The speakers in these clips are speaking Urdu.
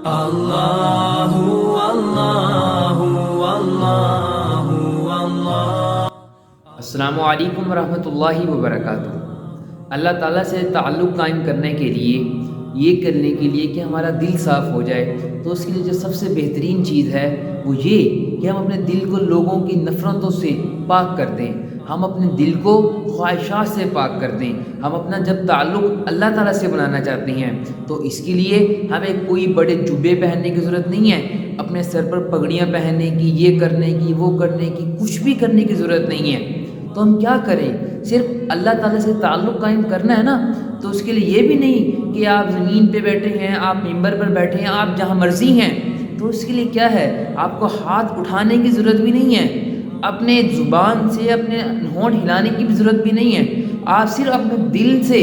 اللہ اللہ اللہ اللہ۔ السلام علیکم ورحمۃ اللہ وبرکاتہ۔ اللہ تعالیٰ سے تعلق قائم کرنے کے لیے، یہ کرنے کے لیے کہ ہمارا دل صاف ہو جائے، تو اس کے لیے جو سب سے بہترین چیز ہے وہ یہ کہ ہم اپنے دل کو لوگوں کی نفرتوں سے پاک کر دیں، ہم اپنے دل کو خواہشات سے پاک کر دیں۔ ہم اپنا جب تعلق اللہ تعالیٰ سے بنانا چاہتے ہیں تو اس کے لیے ہمیں کوئی بڑے جبے پہننے کی ضرورت نہیں ہے، اپنے سر پر پگڑیاں پہننے کی، یہ کرنے کی، وہ کرنے کی، کچھ بھی کرنے کی ضرورت نہیں ہے۔ تو ہم کیا کریں؟ صرف اللہ تعالیٰ سے تعلق قائم کرنا ہے نا، تو اس کے لیے یہ بھی نہیں کہ آپ زمین پہ بیٹھے ہیں، آپ ممبر پر بیٹھے ہیں، آپ جہاں مرضی ہیں، تو اس کے لیے کیا ہے، آپ کو ہاتھ اٹھانے کی ضرورت بھی نہیں ہے، اپنے زبان سے اپنے ہونٹ ہلانے کی بھی ضرورت بھی نہیں ہے۔ آپ صرف اپنے دل سے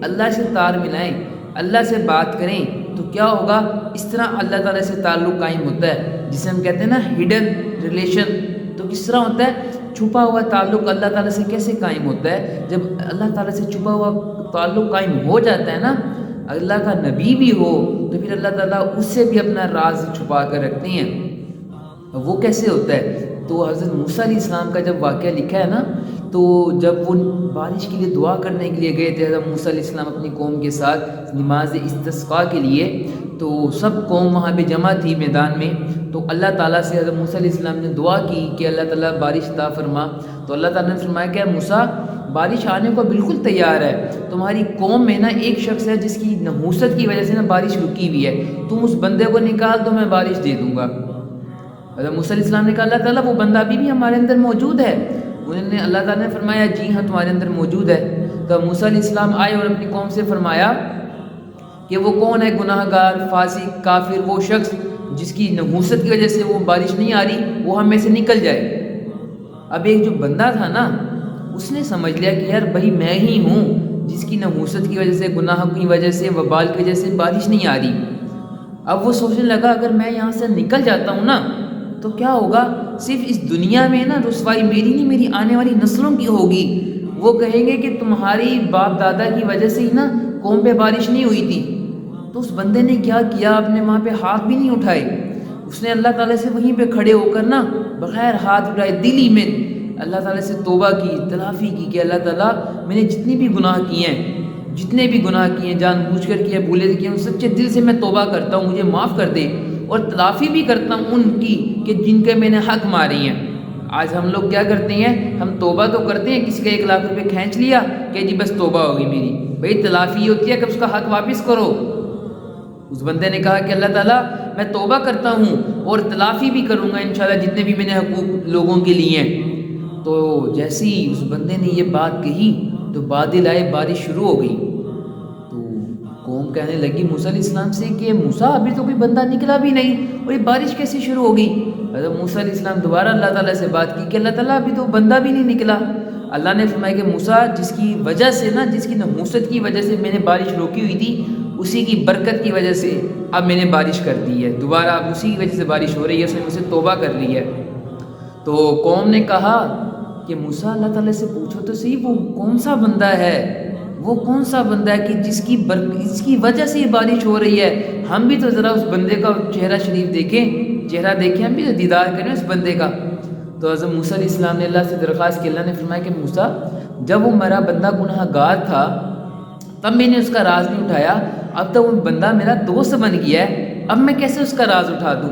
اللہ سے تار ملائیں، اللہ سے بات کریں، تو کیا ہوگا؟ اس طرح اللہ تعالیٰ سے تعلق قائم ہوتا ہے، جسے ہم کہتے ہیں نا ہڈن ریلیشن۔ تو کس طرح ہوتا ہے؟ چھپا ہوا تعلق اللہ تعالیٰ سے کیسے قائم ہوتا ہے؟ جب اللہ تعالیٰ سے چھپا ہوا تعلق قائم ہو جاتا ہے نا، اللہ کا نبی بھی ہو تو پھر اللہ تعالیٰ اس سے بھی اپنا راز چھپا کر رکھتے ہیں۔ وہ کیسے ہوتا ہے؟ تو حضرت موسیٰ علیہ السلام کا جب واقعہ لکھا ہے نا، تو جب وہ بارش کے لیے دعا کرنے کے لیے گئے تھے حضرت موسیٰ علیہ السلام اپنی قوم کے ساتھ نماز استسقاء کے لیے، تو سب قوم وہاں پہ جمع تھی میدان میں، تو اللہ تعالیٰ سے حضرت موسیٰ علیہ السلام نے دعا کی کہ اللہ تعالیٰ بارش عطا فرما۔ تو اللہ تعالیٰ نے فرمایا کہ موسیٰ بارش آنے کو بالکل تیار ہے، تمہاری قوم میں نا ایک شخص ہے جس کی نحوست کی وجہ سے نا بارش رکی ہوئی ہے، تم اس بندے کو نکال دو، میں بارش دے دوں گا۔ حضرت موسیٰ علیہ السلام نے کہا اللہ تعالیٰ وہ بندہ ابھی بھی ہمارے اندر موجود ہے؟ انہوں نے اللہ تعالیٰ نے فرمایا جی ہاں تمہارے اندر موجود ہے۔ تو موسیٰ علیہ السلام آئے اور اپنی قوم سے فرمایا کہ وہ کون ہے گناہ گار، فاسق، کافر، وہ شخص جس کی نحوست کی وجہ سے وہ بارش نہیں آ رہی، وہ ہم میں سے نکل جائے۔ اب ایک جو بندہ تھا نا، اس نے سمجھ لیا کہ یار بھائی میں ہی ہوں جس کی نحوست کی وجہ سے، گناہ کی وجہ سے، وبال کی وجہ سے بارش نہیں آ رہی۔ اب وہ سوچنے لگا اگر میں یہاں سے نکل جاتا ہوں نا تو کیا ہوگا؟ صرف اس دنیا میں نا رسوائی میری نہیں، میری آنے والی نسلوں کی ہوگی۔ وہ کہیں گے کہ تمہاری باپ دادا کی وجہ سے ہی نا قوم پہ بارش نہیں ہوئی تھی۔ تو اس بندے نے کیا کیا؟ اپنے وہاں پہ ہاتھ بھی نہیں اٹھائے، اس نے اللہ تعالیٰ سے وہیں پہ کھڑے ہو کر نا بغیر ہاتھ اٹھائے دلی میں اللہ تعالیٰ سے توبہ کی، تلافی کی کہ اللہ تعالیٰ میں نے جتنی بھی گناہ کیے ہیں، جتنے بھی گناہ کیے ہیں، جان بوجھ کر کیے، بھولے کیے، سچے دل سے میں توبہ کرتا ہوں، مجھے معاف کر دے، اور تلافی بھی کرتا ہوں ان کی کہ جن کے میں نے حق ماری ہیں۔ آج ہم لوگ کیا کرتے ہیں؟ ہم توبہ تو کرتے ہیں، کسی کا 1 لاکھ روپے کھینچ لیا کہ جی بس توبہ ہوگی میری، بھائی تلافی یہ ہوتی ہے کہ اس کا حق واپس کرو۔ اس بندے نے کہا کہ اللہ تعالیٰ میں توبہ کرتا ہوں اور تلافی بھی کروں گا انشاءاللہ جتنے بھی میں نے حقوق لوگوں کے لیے ہیں۔ تو جیسے ہی اس بندے نے یہ بات کہی تو بادل آئے، بارش شروع ہو گئی۔ تو قوم کہنے لگی موسیٰ علیہ السلام سے کہ موسیٰ ابھی تو کوئی بندہ نکلا بھی نہیں اور یہ بارش کیسے شروع ہو گئی؟ حضرت موسیٰ علیہ السلام دوبارہ اللہ تعالیٰ سے بات کی کہ اللہ تعالیٰ ابھی تو بندہ بھی نہیں نکلا۔ اللہ نے فرمایا کہ موسیٰ جس کی وجہ سے نا، جس کی نحوست کی وجہ سے میں نے بارش روکی ہوئی تھی، اسی کی برکت کی وجہ سے اب میں نے بارش کر دی ہے، دوبارہ اب اسی کی وجہ سے بارش ہو رہی ہے، اس نے مجھ سے توبہ کر لی ہے۔ تو قوم نے کہا کہ موسیٰ اللہ تعالیٰ سے پوچھو تو صحیح وہ کون سا بندہ ہے، وہ کون سا بندہ ہے کہ جس کی وجہ سے یہ بارش ہو رہی ہے؟ ہم بھی تو ذرا اس بندے کا چہرہ شریف دیکھیں، چہرہ دیکھیں، ہم بھی تو دیدار کریں اس بندے کا۔ تو حضرت موسیٰ علیہ السلام نے اللہ سے درخواست کی، اللہ نے فرمایا کہ موسیٰ جب وہ میرا بندہ گناہ گار تھا تب میں نے اس کا راز نہیں اٹھایا، اب تو وہ بندہ میرا دوست بن گیا ہے، اب میں کیسے اس کا راز اٹھا دوں؟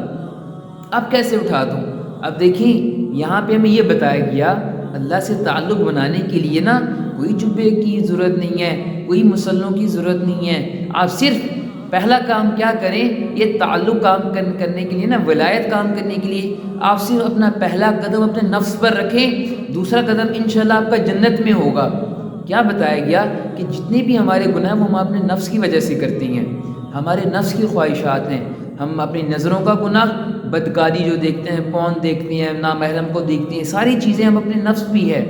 اب کیسے اٹھا دوں؟ اب دیکھیں یہاں پہ ہمیں یہ بتایا گیا اللہ سے تعلق بنانے کے لیے نا کوئی جبے کی ضرورت نہیں ہے، کوئی مسلوں کی ضرورت نہیں ہے۔ آپ صرف پہلا کام کیا کریں؟ یہ تعلق کام کرنے کے لیے نا، ولایت کام کرنے کے لیے آپ صرف اپنا پہلا قدم اپنے نفس پر رکھیں، دوسرا قدم انشاءاللہ آپ کا جنت میں ہوگا۔ کیا بتایا گیا کہ جتنے بھی ہمارے گناہ وہ ہم اپنے نفس کی وجہ سے کرتے ہیں، ہمارے نفس کی خواہشات ہیں، ہم اپنی نظروں کا گناہ، بدکاری جو دیکھتے ہیں، پون دیکھتے ہیں، نامحرم کو دیکھتے ہیں، ساری چیزیں ہم اپنے نفس بھی ہے۔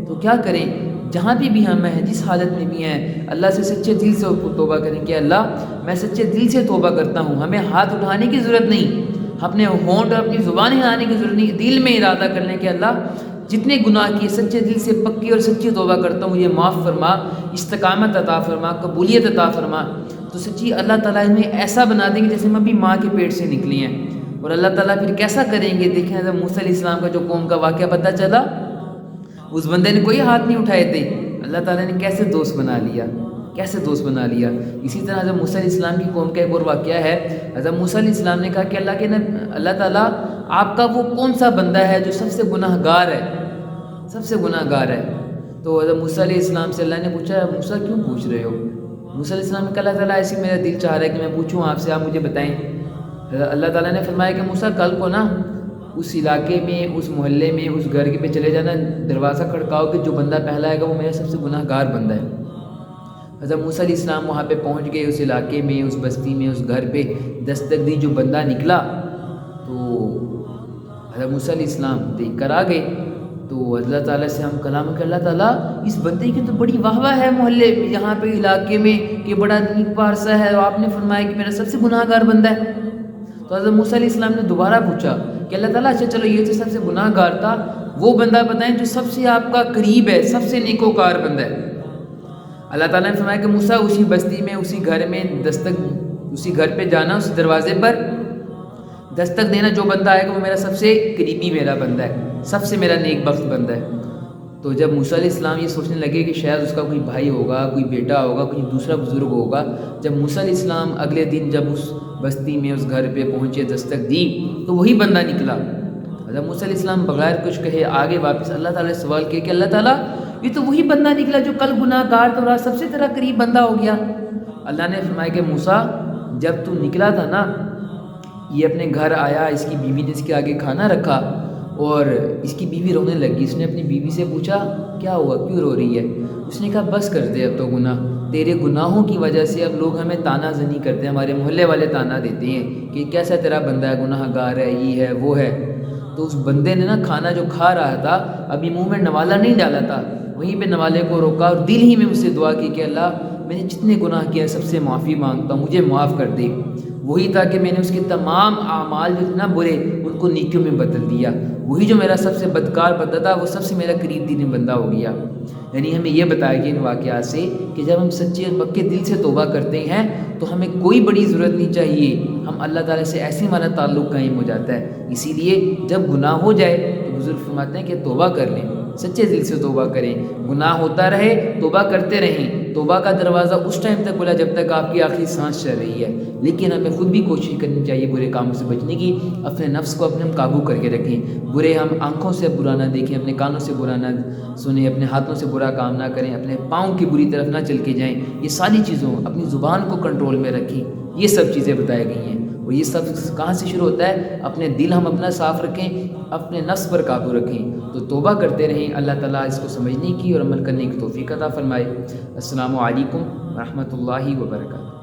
تو کیا کریں؟ جہاں بھی ہم ہیں، جس حالت میں بھی ہیں، اللہ سے سچے دل سے توبہ کریں کہ اللہ میں سچے دل سے توبہ کرتا ہوں، ہمیں ہاتھ اٹھانے کی ضرورت نہیں، اپنے ہونٹ اور اپنی زبان ہلانے کی ضرورت نہیں، دل میں ارادہ کر لیں کہ اللہ جتنے گناہ کیے سچے دل سے پکی اور سچی توبہ کرتا ہوں، مجھے معاف فرما، استقامت عطا فرما، قبولیت عطا فرما۔ تو تو سچی اللہ تعالیٰ انہیں ایسا بنا دیں گے جیسے ہم ابھی ماں کے پیٹ سے نکلے ہیں. اور اللہ تعالیٰ پھر کیسا کریں گے؟ دیکھیں حضرت موسیٰ علیہ السلام کا جو قوم کا واقعہ پتہ چلا، اس بندے نے کوئی ہاتھ نہیں اٹھائے تھے، اللہ تعالیٰ نے کیسے دوست بنا لیا، کیسے دوست بنا لیا. اسی طرح حضرت موسیٰ علیہ السلام کی قوم کا ایک اور واقعہ ہے. حضرت موسیٰ علیہ السلام نے کہا کہ اللہ تعالیٰ آپ کا وہ کون سا بندہ ہے جو سب سے گناہ گار ہے، سب سے گناہ گار ہے. تو حضرت موسیٰ علیہ السلام سے اللہ نے پوچھا موسیٰ کیوں پوچھ رہے ہو؟ موسیٰ علیہ السلام نے کہا اللہ تعالیٰ ایسے میرا دل چاہ رہا ہے کہ میں پوچھوں آپ سے، آپ مجھے بتائیں. اللہ تعالیٰ نے فرمایا کہ موسیٰ کل کو نا اس علاقے میں، اس محلے میں، اس گھر پہ چلے جانا، دروازہ کھڑکاؤ کہ جو بندہ پہلا آئے گا وہ میرا سب سے گناہ گار بندہ ہے. حضرت موسیٰ علیہ السلام وہاں پہ پہنچ گئے، اس علاقے میں، اس بستی میں، اس گھر پہ دستک دی. جو بندہ نکلا تو حضرت موسیٰ علیہ السلام دیکھ کر آ گئے. تو اللہ تعالیٰ سے ہم کلام کہ اللہ تعالیٰ اس بندے کی تو بڑی واہ واہ ہے محلے میں، یہاں پہ علاقے میں، کہ بڑا نیک پارسا ہے، اور آپ نے فرمایا کہ میرا سب سے گناہ گار بندہ ہے. تو حضرت موسیٰ علیہ السلام نے دوبارہ پوچھا کہ اللہ تعالیٰ اچھا چلو یہ تو سب سے گناہ گار تھا، وہ بندہ بتائیں جو سب سے آپ کا قریب ہے، سب سے نیکوکار بندہ ہے. اللہ تعالیٰ نے فرمایا کہ موسیٰ اسی بستی میں، اسی گھر میں اسی گھر پہ جانا، اس دروازے پر دستک دینا، جو بندہ آئے گا وہ میرا سب سے قریبی میرا بندہ ہے، سب سے میرا نیک بخت بندہ ہے. تو جب موسیٰ علیہ السلام یہ سوچنے لگے کہ شاید اس کا کوئی بھائی ہوگا، کوئی بیٹا ہوگا، کوئی دوسرا بزرگ ہوگا، جب موسیٰ علیہ السلام اگلے دن جب اس بستی میں، اس گھر پہ پہنچے، دستک دی تو وہی بندہ نکلا. حضرت موسیٰ علیہ السلام بغیر کچھ کہے آگے واپس اللہ تعالیٰ سے سوال کیا کہ اللہ تعالیٰ یہ تو وہی بندہ نکلا جو کل گناہ گار تھا، سب سے تیرا قریب بندہ ہو گیا. اللہ نے فرمایا کہ موسیٰ جب تو نکلا تھا نا، یہ اپنے گھر آیا، اس کی بیوی نے اس کے آگے کھانا رکھا اور اس کی بیوی رونے لگی. اس نے اپنی بیوی سے پوچھا کیا ہوا، کیوں رو رہی ہے؟ اس نے کہا بس کر دے اب تو گناہ، تیرے گناہوں کی وجہ سے اب لوگ ہمیں تانا زنی کرتے ہیں، ہمارے محلے والے تانا دیتے ہیں کہ کیسا تیرا بندہ ہے، گناہ گار ہے، یہ ہے وہ ہے. تو اس بندے نے نا کھانا جو کھا رہا تھا ابھی منہ میں نوالا نہیں ڈالا تھا، وہیں پہ نوالے کو روکا اور دل ہی میں اس سے دعا کی کہ اللہ میں نے جتنے گناہ کیا سب سے معافی مانگتا ہوں، مجھے معاف کر دے. وہی تھا کہ میں نے اس کے تمام اعمال جو نا برے ان کو نیکیوں میں بدل دیا. وہی جو میرا سب سے بدکار بندہ تھا وہ سب سے میرا قریب دین بندہ ہو گیا. یعنی ہمیں یہ بتایا گیا ان واقعات سے کہ جب ہم سچے اور پکے دل سے توبہ کرتے ہیں تو ہمیں کوئی بڑی ضرورت نہیں چاہیے، ہم اللہ تعالیٰ سے ایسے ہمارا تعلق قائم ہو جاتا ہے. اسی لیے جب گناہ ہو جائے تو بزرگ فرماتے ہیں کہ توبہ کر لیں، سچے دل سے توبہ کریں. گناہ ہوتا رہے توبہ کرتے رہیں. توبہ کا دروازہ اس ٹائم تک کھلا جب تک آپ کی آخری سانس چل رہی ہے، لیکن ہمیں خود بھی کوشش کرنی چاہیے برے کاموں سے بچنے کی. اپنے نفس کو اپنے ہم قابو کر کے رکھیں. برے ہم آنکھوں سے برا نہ دیکھیں، اپنے کانوں سے برا نہ سنیں، اپنے ہاتھوں سے برا کام نہ کریں، اپنے پاؤں کی بری طرف نہ چل کے جائیں. یہ ساری چیزوں، اپنی زبان کو کنٹرول میں رکھیں. یہ سب چیزیں بتائی گئی ہیں. اور یہ سب کہاں سے شروع ہوتا ہے؟ اپنے دل ہم اپنا صاف رکھیں، اپنے نفس پر قابو رکھیں. تو توبہ کرتے رہیں. اللہ تعالیٰ اس کو سمجھنے کی اور عمل کرنے کی توفیق عطا فرمائے. السلام علیکم ورحمۃ اللہ وبرکاتہ.